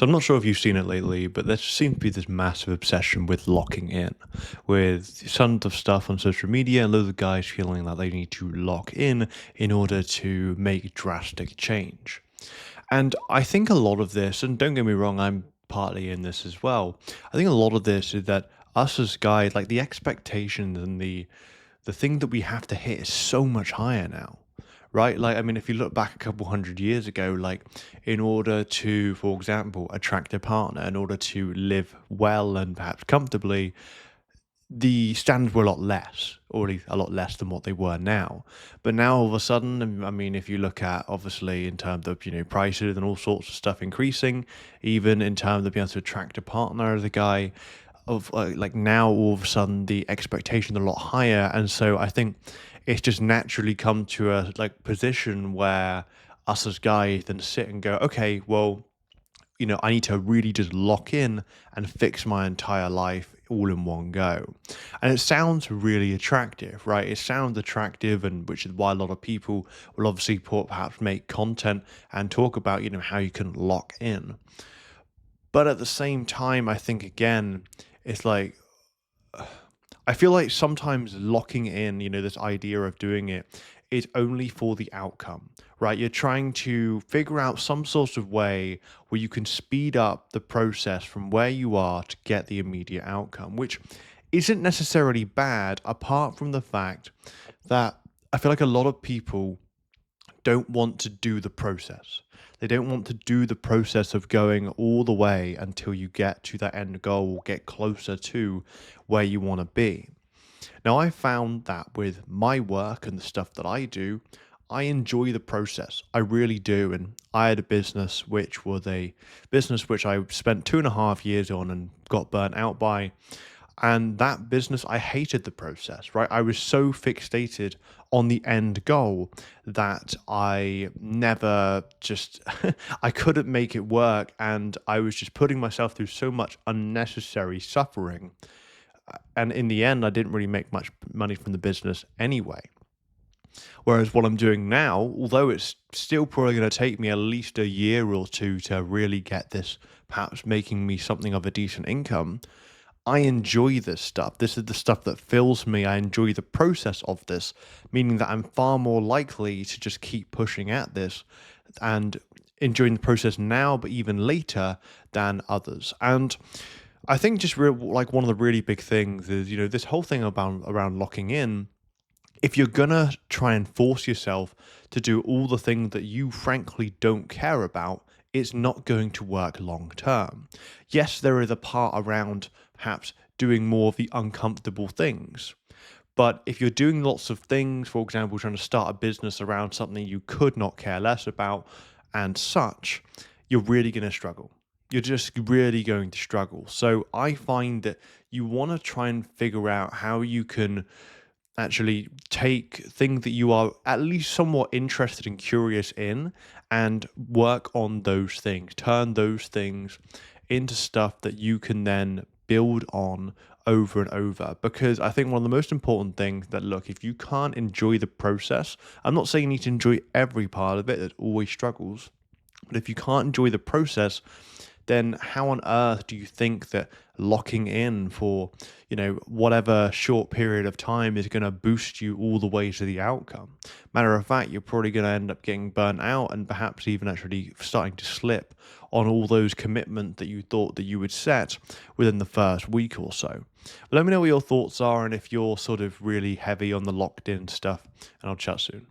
So I'm not sure if you've seen it lately, but there seems to be this massive obsession with locking in, with tons of stuff on social media and loads of guys feeling that they need to lock in order to make drastic change. And I think a lot of this, and don't get me wrong, I'm partly in this as well. I think a lot of this is that us as guys, like the expectations and the thing that we have to hit is so much higher now. Right? Like, I mean, if you look back a couple hundred years ago, like, in order to, for example, attract a partner, in order to live well and perhaps comfortably, the standards were a lot less, or at least a lot less than what they were now. But now all of a sudden, I mean, if you look at obviously in terms of prices and all sorts of stuff increasing, even in terms of being able to attract a partner as a guy, of like now all of a sudden the expectations are a lot higher, and so I think it's just naturally come to a like position where us as guys then sit and go, okay, well, I need to really just lock in and fix my entire life all in one go. And it sounds really attractive, right? It sounds attractive, and which is why a lot of people will obviously perhaps make content and talk about, how you can lock in. But at the same time, I think again, it's like I feel like sometimes locking in, this idea of doing it is only for the outcome, right? You're trying to figure out some sort of way where you can speed up the process from where you are to get the immediate outcome, which isn't necessarily bad, apart from the fact that I feel like a lot of people don't want to do the process. They don't want to do the process of going all the way until you get to that end goal, or get closer to where you want to be. Now, I found that with my work and the stuff that I do, I enjoy the process. I really do. And I had a business which was a business which I spent 2.5 years on and got burnt out by. And that business, I hated the process, right? I was so fixated on the end goal that I never just, I couldn't make it work. And I was just putting myself through so much unnecessary suffering. And in the end, I didn't really make much money from the business anyway. Whereas what I'm doing now, although it's still probably going to take me at least a year or two to really get this, perhaps making me something of a decent income, I enjoy this stuff. This is the stuff that fills me. I enjoy the process of this, meaning that I'm far more likely to just keep pushing at this and enjoying the process now, but even later than others. And I think just like one of the really big things is, this whole thing about around locking in. If you're gonna try and force yourself to do all the things that you frankly don't care about, it's not going to work long term. Yes, there is a part around perhaps doing more of the uncomfortable things. But if you're doing lots of things, for example, trying to start a business around something you could not care less about and such, you're really going to struggle. You're just really going to struggle. So I find that you want to try and figure out how you can actually take things that you are at least somewhat interested and curious in and work on those things, turn those things into stuff that you can then build on over and over. Because I think one of the most important things that, look, if you can't enjoy the process, I'm not saying you need to enjoy every part of it, there's always struggles, but if you can't enjoy the process, then how on earth do you think that locking in for, whatever short period of time is going to boost you all the way to the outcome? Matter of fact, you're probably going to end up getting burnt out and perhaps even actually starting to slip on all those commitments that you thought that you would set within the first week or so. But let me know what your thoughts are and if you're sort of really heavy on the locked in stuff, and I'll chat soon.